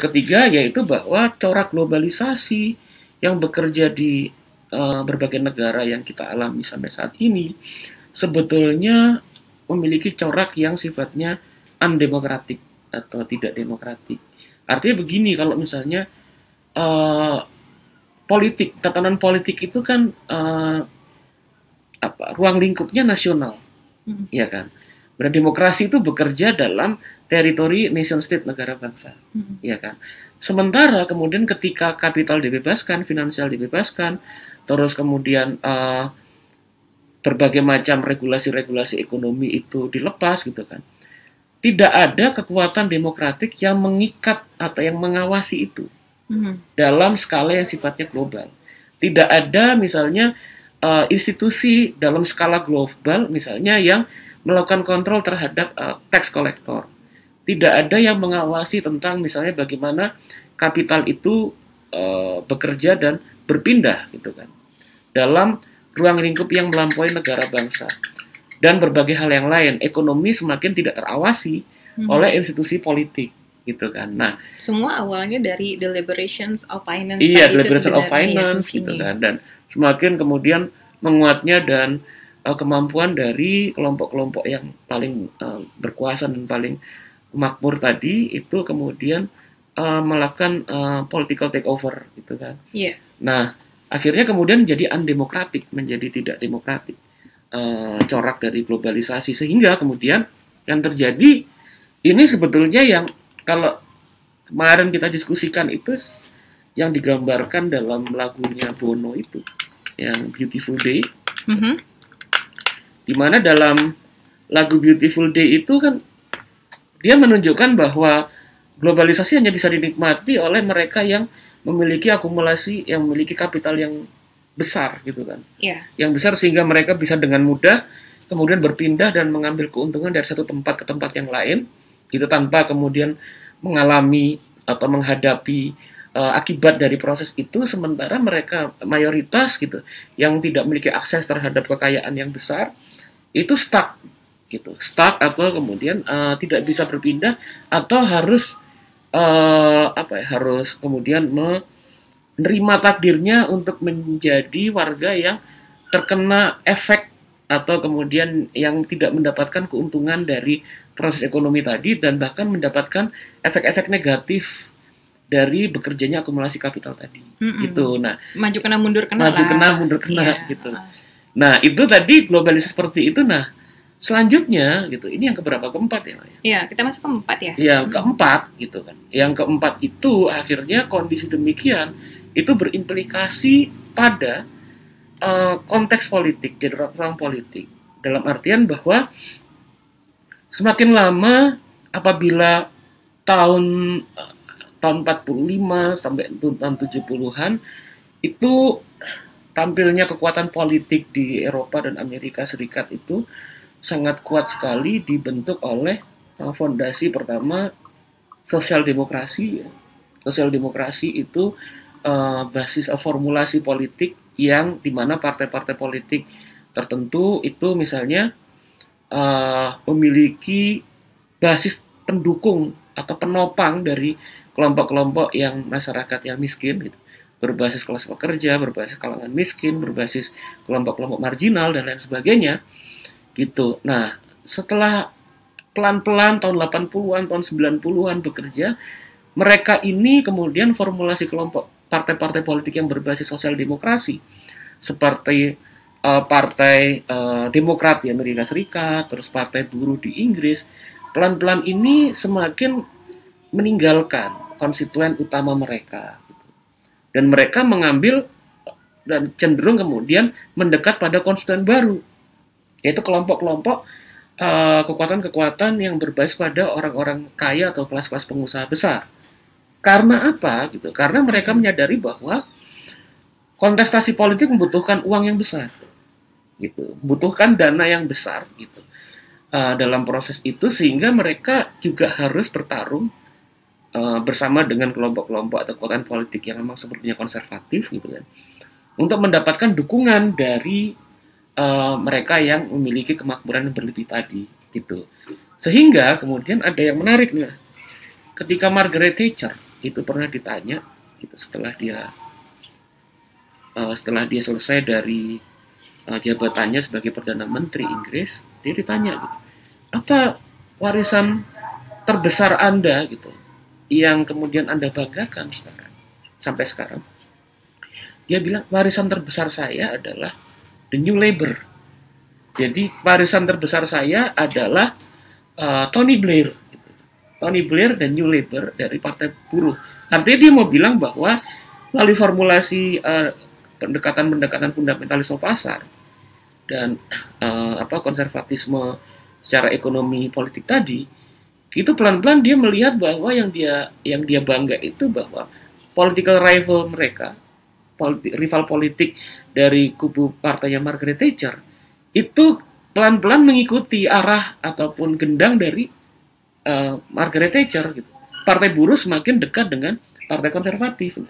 ketiga yaitu bahwa corak globalisasi yang bekerja di berbagai negara yang kita alami sampai saat ini sebetulnya memiliki corak yang sifatnya undemokratik atau tidak demokratik. Artinya begini, kalau misalnya uh, tatanan politik itu kan ruang lingkupnya nasional, ya kan. Demokrasi itu bekerja dalam teritori nation state, negara bangsa, ya kan. Sementara kemudian ketika kapital dibebaskan, finansial dibebaskan, terus kemudian berbagai macam regulasi-regulasi ekonomi itu dilepas gitu kan. Tidak ada kekuatan demokratik yang mengikat atau yang mengawasi itu dalam skala yang sifatnya global. Tidak ada misalnya institusi dalam skala global misalnya yang melakukan kontrol terhadap tax collector. Tidak ada yang mengawasi tentang misalnya bagaimana kapital itu bekerja dan berpindah gitu kan dalam ruang lingkup yang melampaui negara bangsa dan berbagai hal yang lain. Ekonomi semakin tidak terawasi oleh institusi politik gitu kan. Nah, semua awalnya dari deliberations of finance. Iya, deliberations of finance gitu kan, dan semakin kemudian menguatnya dan kemampuan dari kelompok-kelompok yang paling berkuasa dan paling makmur tadi itu kemudian melakukan political takeover gitu kan. Yeah. Nah, akhirnya kemudian menjadi undemokratik, menjadi tidak demokratik corak dari globalisasi, sehingga kemudian yang terjadi ini sebetulnya yang kalau kemarin kita diskusikan itu yang digambarkan dalam lagunya Bono itu yang Beautiful Day. Dimana dalam lagu Beautiful Day itu kan dia menunjukkan bahwa globalisasi hanya bisa dinikmati oleh mereka yang memiliki akumulasi, yang memiliki kapital yang besar gitu kan. Yeah. Yang besar sehingga mereka bisa dengan mudah kemudian berpindah dan mengambil keuntungan dari satu tempat ke tempat yang lain gitu tanpa kemudian mengalami atau menghadapi akibat dari proses itu, sementara mereka mayoritas gitu yang tidak memiliki akses terhadap kekayaan yang besar itu stuck atau kemudian tidak bisa berpindah atau harus harus kemudian menerima takdirnya untuk menjadi warga yang terkena efek atau kemudian yang tidak mendapatkan keuntungan dari proses ekonomi tadi dan bahkan mendapatkan efek-efek negatif dari bekerjanya akumulasi kapital tadi. Gitu. Nah, maju kena mundur kena mundur kena gitu. Nah, itu tadi globalisasi seperti itu. Nah, selanjutnya gitu. Ini yang keberapa? Keempat ya, Maya? Iya, kita masuk keempat ya. Yang keempat gitu kan. Yang keempat itu akhirnya kondisi demikian itu berimplikasi pada konteks politik, jadi ruang politik. Dalam artian bahwa semakin lama apabila tahun 45 sampai tahun 70-an itu tampilnya kekuatan politik di Eropa dan Amerika Serikat itu sangat kuat sekali dibentuk oleh fondasi pertama sosial demokrasi. Sosial demokrasi itu basis formulasi politik yang dimana partai-partai politik tertentu itu misalnya memiliki basis pendukung atau penopang dari kelompok-kelompok yang masyarakat yang miskin gitu, berbasis kelas pekerja, berbasis kalangan miskin, berbasis kelompok-kelompok marginal dan lain sebagainya gitu. Nah, setelah pelan-pelan tahun 80-an, tahun 90-an bekerja, mereka ini kemudian formulasi kelompok partai-partai politik yang berbasis sosial demokrasi seperti partai Demokrat di Amerika Serikat, terus partai buruh di Inggris, pelan-pelan ini semakin meninggalkan konstituen utama mereka gitu. Dan mereka mengambil dan cenderung kemudian mendekat pada konstituen baru, yaitu kelompok-kelompok kekuatan-kekuatan yang berbasis pada orang-orang kaya atau kelas-kelas pengusaha besar. Karena apa gitu? Karena mereka menyadari bahwa kontestasi politik membutuhkan uang yang besar gitu, membutuhkan dana yang besar gitu dalam proses itu, sehingga mereka juga harus bertarung bersama dengan kelompok-kelompok atau kekuatan politik yang memang sepertinya konservatif gitu kan, untuk mendapatkan dukungan dari mereka yang memiliki kemakmuran yang berlebih tadi gitu. Sehingga kemudian ada yang menarik nih, ketika Margaret Thatcher itu pernah ditanya gitu, setelah dia selesai dari jabatannya sebagai Perdana Menteri Inggris, dia ditanya gitu, apa warisan terbesar Anda gitu yang kemudian Anda banggakan sampai sekarang. Dia bilang warisan terbesar saya adalah the New Labour. Jadi warisan terbesar saya adalah Tony Blair gitu. Tony Blair dan New Labour dari Partai Buruh. Artinya dia mau bilang bahwa melalui formulasi pendekatan-pendekatan fundamentalisme pasar dan konservatisme secara ekonomi politik tadi, itu pelan-pelan dia melihat bahwa yang dia bangga itu bahwa political rival mereka, rival politik dari kubu partainya Margaret Thatcher, itu pelan-pelan mengikuti arah ataupun gendang dari Margaret Thatcher gitu. Partai Buruh semakin dekat dengan partai konservatif,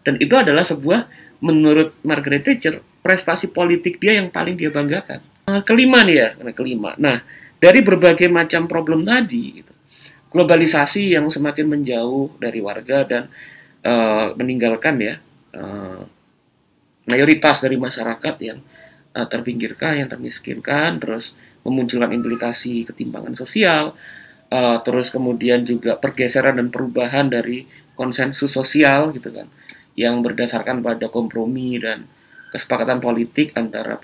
dan itu adalah sebuah, menurut Margaret Thatcher, prestasi politik dia yang paling dia banggakan. Kelima nih ya, kelima. Nah, dari berbagai macam problem tadi, gitu, globalisasi yang semakin menjauh dari warga dan meninggalkan ya mayoritas dari masyarakat yang terpinggirkan, yang termiskinkan, terus memunculkan implikasi ketimpangan sosial, terus kemudian juga pergeseran dan perubahan dari konsensus sosial gitu kan, yang berdasarkan pada kompromi dan kesepakatan politik antara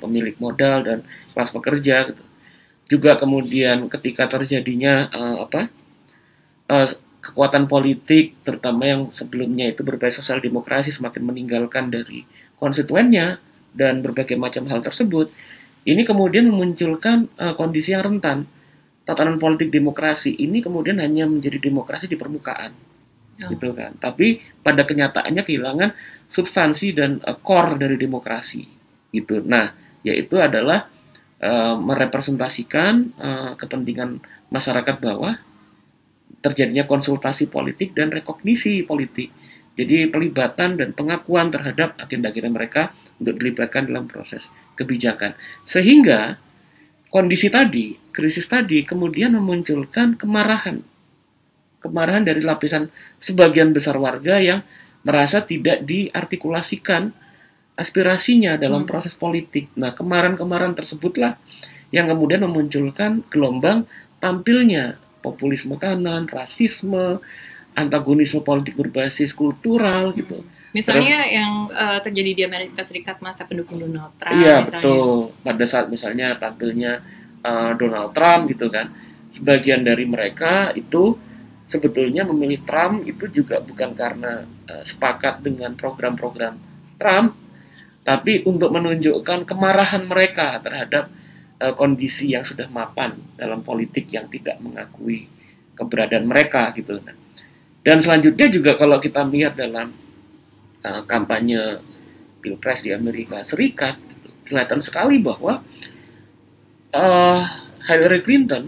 pemilik modal dan kelas pekerja gitu. Juga kemudian ketika terjadinya kekuatan politik, terutama yang sebelumnya itu berbasis sosial demokrasi, semakin meninggalkan dari konstituennya dan berbagai macam hal tersebut, ini kemudian memunculkan kondisi yang rentan. Tatanan politik demokrasi ini kemudian hanya menjadi demokrasi di permukaan, gitu kan. Tapi pada kenyataannya kehilangan substansi dan core dari demokrasi, gitu. Nah, yaitu adalah merepresentasikan kepentingan masyarakat bawah, terjadinya konsultasi politik dan rekognisi politik. Jadi pelibatan dan pengakuan terhadap agenda-agenda mereka untuk dilibatkan dalam proses kebijakan. Sehingga kondisi tadi, krisis tadi kemudian memunculkan kemarahan dari lapisan sebagian besar warga yang merasa tidak diartikulasikan aspirasinya dalam proses politik. Nah, kemarahan-kemarahan tersebutlah yang kemudian memunculkan gelombang tampilnya populisme kanan, rasisme, antagonisme politik berbasis kultural gitu. Misalnya yang terjadi di Amerika Serikat masa pendukung Donald Trump. Iya, misalnya. Betul. Pada saat misalnya tampilnya Donald Trump gitu kan, sebagian dari mereka itu sebetulnya memilih Trump itu juga bukan karena sepakat dengan program-program Trump, tapi untuk menunjukkan kemarahan mereka terhadap kondisi yang sudah mapan dalam politik yang tidak mengakui keberadaan mereka gitu. Dan selanjutnya juga kalau kita lihat dalam kampanye Pilpres di Amerika Serikat, gitu, kelihatan sekali bahwa Hillary Clinton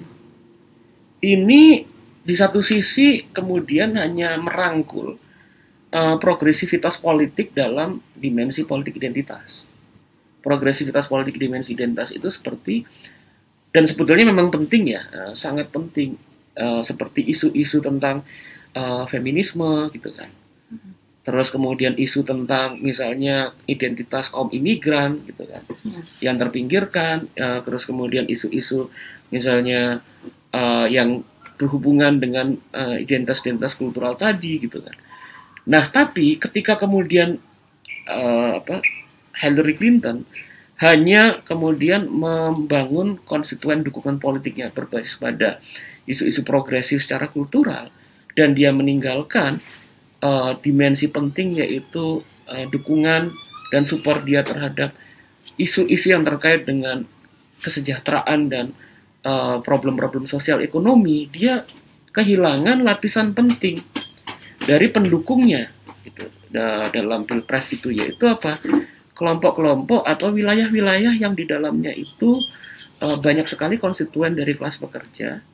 ini di satu sisi kemudian hanya merangkul progresivitas politik dalam dimensi politik identitas. Progresivitas politik dimensi identitas itu seperti, dan sebetulnya memang penting ya, sangat penting, seperti isu-isu tentang feminisme gitu kan. Terus kemudian isu tentang misalnya identitas kaum imigran gitu kan, yang terpinggirkan, terus kemudian isu-isu misalnya yang berhubungan dengan identitas-identitas kultural tadi gitu kan. Nah, tapi ketika kemudian Hillary Clinton hanya kemudian membangun konstituen dukungan politiknya berbasis pada isu-isu progresif secara kultural, dan dia meninggalkan dimensi penting yaitu dukungan dan support dia terhadap isu-isu yang terkait dengan kesejahteraan dan problem-problem sosial ekonomi, dia kehilangan lapisan penting dari pendukungnya gitu, dalam Pilpres itu, yaitu apa? Kelompok-kelompok atau wilayah-wilayah yang di dalamnya itu banyak sekali konstituen dari kelas pekerja,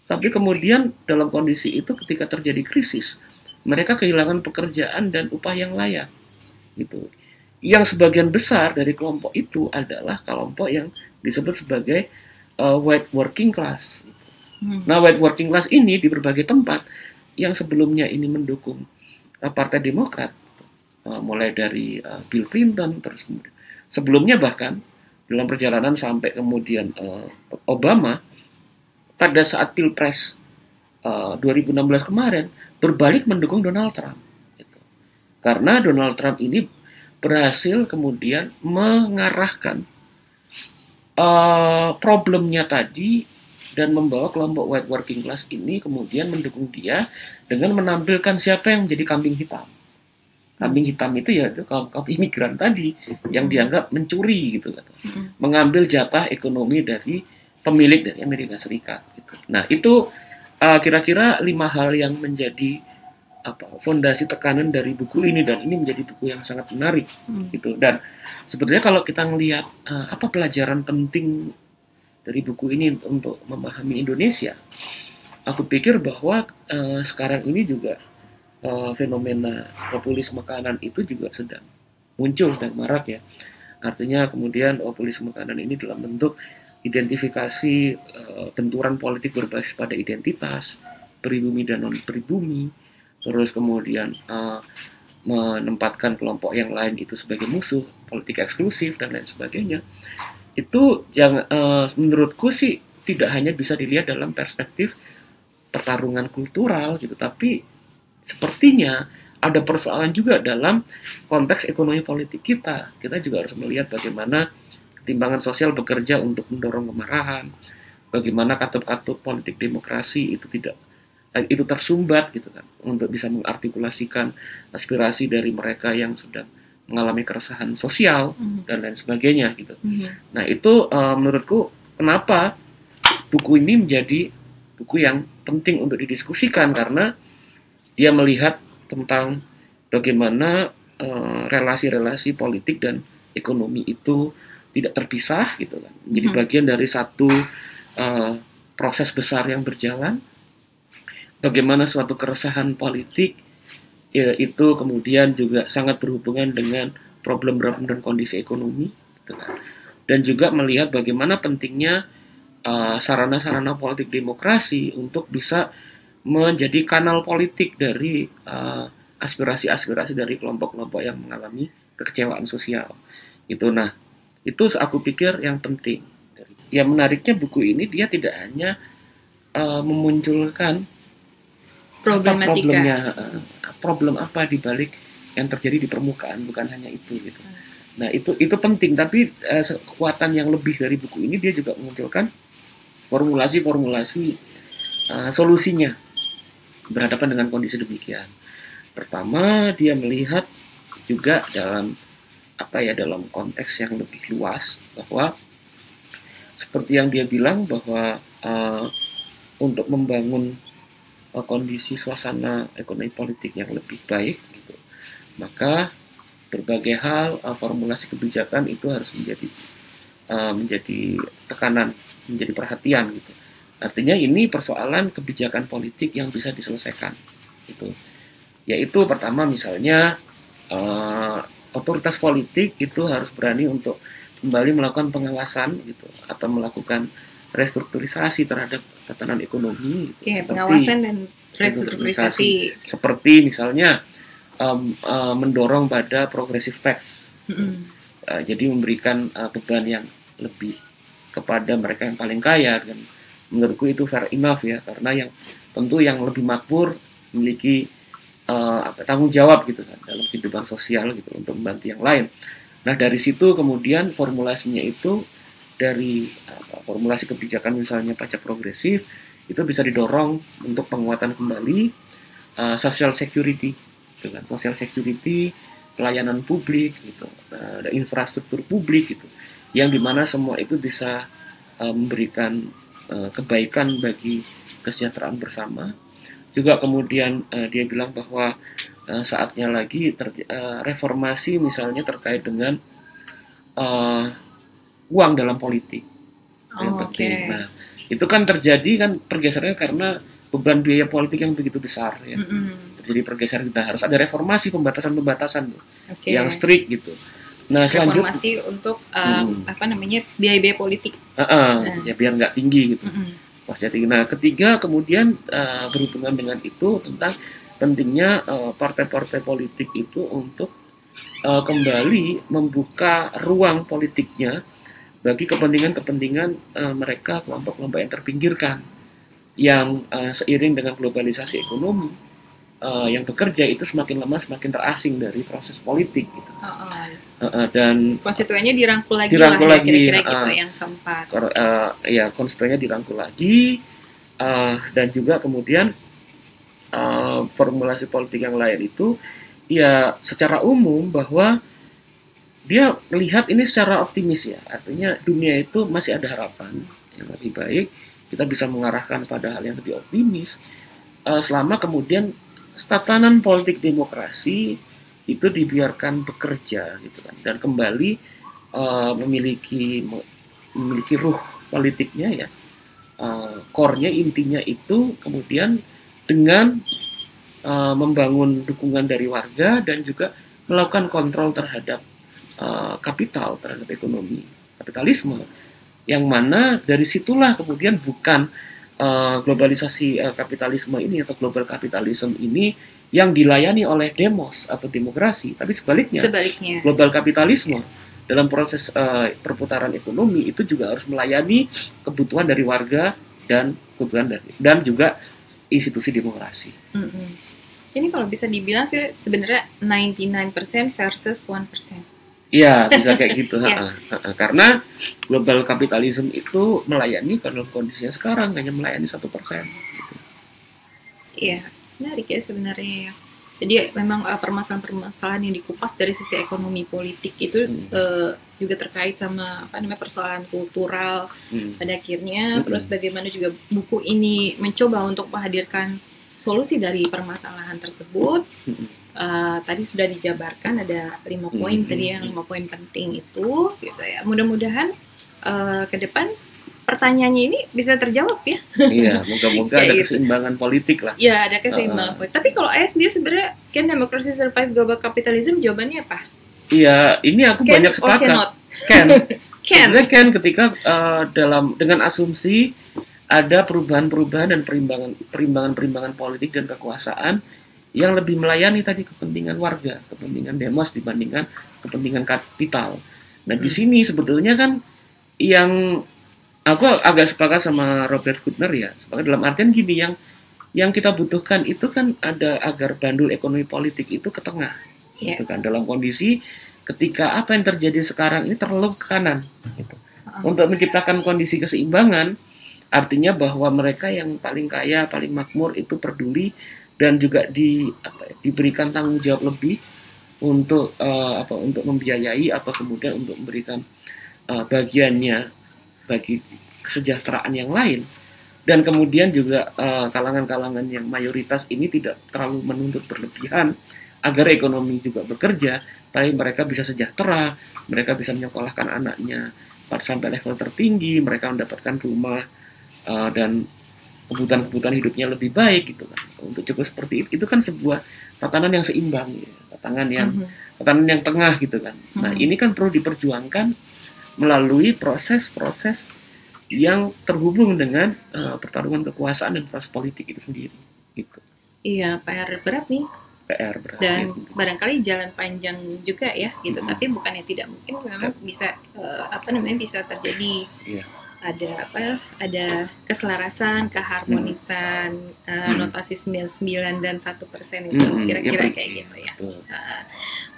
tapi kemudian dalam kondisi itu ketika terjadi krisis, mereka kehilangan pekerjaan dan upah yang layak gitu. Yang sebagian besar dari kelompok itu adalah kelompok yang disebut sebagai white working class. Nah, white working class ini di berbagai tempat yang sebelumnya ini mendukung Partai Demokrat, mulai dari Bill Clinton, terus kemudian sebelumnya bahkan dalam perjalanan sampai kemudian Obama, pada saat Pilpres 2016 kemarin berbalik mendukung Donald Trump. Gitu. Karena Donald Trump ini berhasil kemudian mengarahkan problemnya tadi dan membawa kelompok white working class ini kemudian mendukung dia dengan menampilkan siapa yang menjadi kambing hitam. Kambing hitam itu ya itu kaum imigran tadi yang dianggap mencuri gitu, mengambil jatah ekonomi dari pemilik dari Amerika Serikat. Gitu. Nah itu kira-kira 5 hal yang menjadi fondasi tekanan dari buku ini, dan ini menjadi buku yang sangat menarik gitu. Dan sebenarnya kalau kita melihat apa pelajaran penting dari buku ini untuk memahami Indonesia, aku pikir bahwa sekarang ini juga fenomena populisme kanan itu juga sedang muncul dan marak ya. Artinya kemudian populisme kanan ini dalam bentuk identifikasi benturan politik berbasis pada identitas, pribumi dan non pribumi, terus kemudian menempatkan kelompok yang lain itu sebagai musuh, politik eksklusif dan lain sebagainya. Itu yang menurutku sih tidak hanya bisa dilihat dalam perspektif pertarungan kultural gitu, tapi sepertinya ada persoalan juga dalam konteks ekonomi politik kita. Kita juga harus melihat bagaimana ketimbangan sosial bekerja untuk mendorong kemarahan, bagaimana katup-katup politik demokrasi itu tersumbat gitu kan, untuk bisa mengartikulasikan aspirasi dari mereka yang sedang mengalami keresahan sosial dan lain sebagainya gitu. Nah itu menurutku kenapa buku ini menjadi buku yang penting untuk didiskusikan, karena dia melihat tentang bagaimana relasi-relasi politik dan ekonomi itu tidak terpisah gitu kan, menjadi bagian dari satu proses besar yang berjalan. Bagaimana suatu keresahan politik ya, itu kemudian juga sangat berhubungan dengan problem-problem dan kondisi ekonomi gitu kan. Dan juga melihat bagaimana pentingnya sarana-sarana politik demokrasi untuk bisa menjadi kanal politik dari aspirasi-aspirasi dari kelompok-kelompok yang mengalami kekecewaan sosial. Itu, nah, itu aku pikir yang penting. Yang menariknya buku ini dia tidak hanya memunculkan problemnya, problem apa di balik yang terjadi di permukaan, bukan hanya itu gitu. Nah itu penting, tapi kekuatan yang lebih dari buku ini dia juga memunculkan formulasi-formulasi solusinya berhadapan dengan kondisi demikian. Pertama, dia melihat juga dalam konteks yang lebih luas bahwa seperti yang dia bilang bahwa untuk membangun kondisi suasana ekonomi politik yang lebih baik gitu, maka berbagai hal formulasi kebijakan itu harus menjadi tekanan, menjadi perhatian gitu. Artinya ini persoalan kebijakan politik yang bisa diselesaikan gitu. Yaitu pertama misalnya otoritas politik itu harus berani untuk kembali melakukan pengawasan gitu, atau melakukan restrukturisasi terhadap tatanan ekonomi gitu. Pengawasan dan restrukturisasi seperti misalnya mendorong pada progressive tax. Jadi memberikan beban yang lebih kepada mereka yang paling kaya, dan menurutku itu fair enough ya, karena tentu yang lebih makmur memiliki tanggung jawab gitu kan dalam kehidupan sosial gitu untuk membantu yang lain. Nah dari situ kemudian formulasinya itu dari formulasi kebijakan misalnya pajak progresif itu bisa didorong untuk penguatan kembali social security, dengan social security, pelayanan publik gitu, ada infrastruktur publik gitu, yang dimana semua itu bisa memberikan kebaikan bagi kesejahteraan bersama. Juga kemudian dia bilang bahwa saatnya lagi reformasi misalnya terkait dengan uang dalam politik. Nah, itu kan terjadi kan pergeseran karena beban biaya politik yang begitu besar ya. Terjadi pergeseran, harus ada reformasi, pembatasan-pembatasan yang strict gitu. Nah, reformasi untuk biaya-biaya politik. Ya biar nggak tinggi gitu. kepastian tinggi. Nah, ketiga kemudian berhubungan dengan itu tentang pentingnya partai-partai politik itu untuk kembali membuka ruang politiknya bagi kepentingan-kepentingan mereka, kelompok-kelompok yang terpinggirkan, yang seiring dengan globalisasi ekonomi yang bekerja itu semakin lama semakin terasing dari proses politik gitu. Dan konstituennya dirangkul lagi dirangkul lah, lagi, kira-kira gitu yang keempat. Ya, konstituennya dirangkul lagi, dan juga kemudian formulasi politik yang lain itu ya secara umum bahwa dia melihat ini secara optimis ya, artinya dunia itu masih ada harapan yang lebih baik, kita bisa mengarahkan pada hal yang lebih optimis selama kemudian tatanan politik demokrasi itu dibiarkan bekerja gitu kan, dan kembali memiliki ruh politiknya ya, core-nya, intinya itu kemudian dengan membangun dukungan dari warga dan juga melakukan kontrol terhadap kapital, terhadap ekonomi, kapitalisme, yang mana dari situlah kemudian bukan globalisasi kapitalisme ini atau global kapitalisme ini yang dilayani oleh demos atau demokrasi, tapi sebaliknya. Global kapitalisme dalam proses perputaran ekonomi itu juga harus melayani kebutuhan dari warga dan kebutuhan dan juga institusi demokrasi. Ini kalau bisa dibilang sih sebenarnya 99% versus 1%. Iya, bisa kayak gitu. Karena global kapitalisme itu melayani kalau kondisinya sekarang hanya melayani 1%. Gitu. Iya, menarik ya sebenarnya ya. Jadi memang permasalahan-permasalahan yang dikupas dari sisi ekonomi politik itu juga terkait sama persoalan kultural pada akhirnya. Terus bagaimana juga buku ini mencoba untuk menghadirkan solusi dari permasalahan tersebut. Tadi sudah dijabarkan ada 5 poin tadi, yang 5 poin penting itu gitu ya. Mudah-mudahan ke depan pertanyaannya ini bisa terjawab ya. Iya, moga-moga ada keseimbangan politik lah. Iya, ada keseimbangan politik. Tapi kalau ayah sendiri sebenarnya can democracy survive global capitalism, jawabannya apa? Iya, ini aku can banyak sepakat. Sebenarnya can ketika dengan asumsi ada perubahan-perubahan dan perimbangan politik dan kekuasaan yang lebih melayani tadi kepentingan warga, kepentingan demos dibandingkan kepentingan kapital. Nah, di sini sebetulnya kan yang aku agak sepakat sama Robert Kuttner ya, sepakat dalam artian gini, yang kita butuhkan itu kan ada agar bandul ekonomi politik itu ke tengah, gitu kan, dalam kondisi ketika apa yang terjadi sekarang ini terlalu ke kanan, gitu. Untuk menciptakan kondisi keseimbangan, artinya bahwa mereka yang paling kaya, paling makmur itu peduli dan juga diberikan tanggung jawab lebih untuk untuk membiayai atau kemudian untuk memberikan bagiannya bagi kesejahteraan yang lain, dan kemudian juga kalangan-kalangan yang mayoritas ini tidak terlalu menuntut berlebihan agar ekonomi juga bekerja, tapi mereka bisa sejahtera, mereka bisa menyekolahkan anaknya sampai level tertinggi, mereka mendapatkan rumah dan kebutuhan hidupnya lebih baik gitu kan. Untuk cukup seperti itu kan sebuah tatanan yang seimbang, ya. tatanan yang tengah gitu kan. Nah, ini kan perlu diperjuangkan melalui proses-proses yang terhubung dengan pertarungan kekuasaan dan proses politik itu sendiri gitu. Iya, PR berat nih. PR berat. Dan barangkali jalan panjang juga ya gitu. Tapi bukannya tidak mungkin, memang bisa bisa terjadi. Iya. Ada keselarasan, keharmonisan, notasi 99 dan 1% itu kira-kira kayak gitu ya.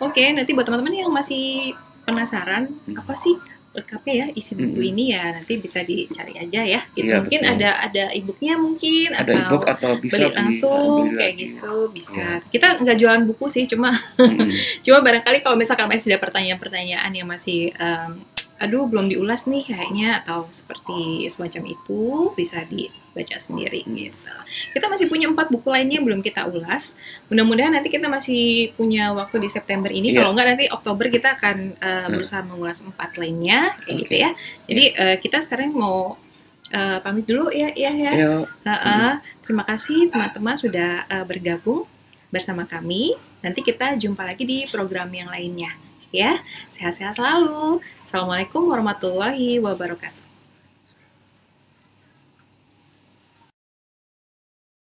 Oke, nanti buat teman-teman yang masih penasaran apa sih lengkapnya ya isi buku ini, ya nanti bisa dicari aja ya gitu. Iya, mungkin betul. ada e-booknya mungkin, ada e-book atau bisa beli langsung kayak gitu bisa. Kita nggak jualan buku sih, cuma barangkali kalau misalkan masih ada pertanyaan-pertanyaan yang masih aduh belum diulas nih kayaknya, atau seperti semacam itu, bisa dibaca sendiri gitu. Kita masih punya 4 buku lainnya yang belum kita ulas. Mudah-mudahan nanti kita masih punya waktu di September ini. Kalau enggak nanti Oktober kita akan berusaha mengulas 4 lainnya kayak gitu ya. Jadi kita sekarang mau pamit dulu ya. Terima kasih teman-teman sudah bergabung bersama kami. Nanti kita jumpa lagi di program yang lainnya. Ya, sehat-sehat selalu. Assalamualaikum warahmatullahi wabarakatuh.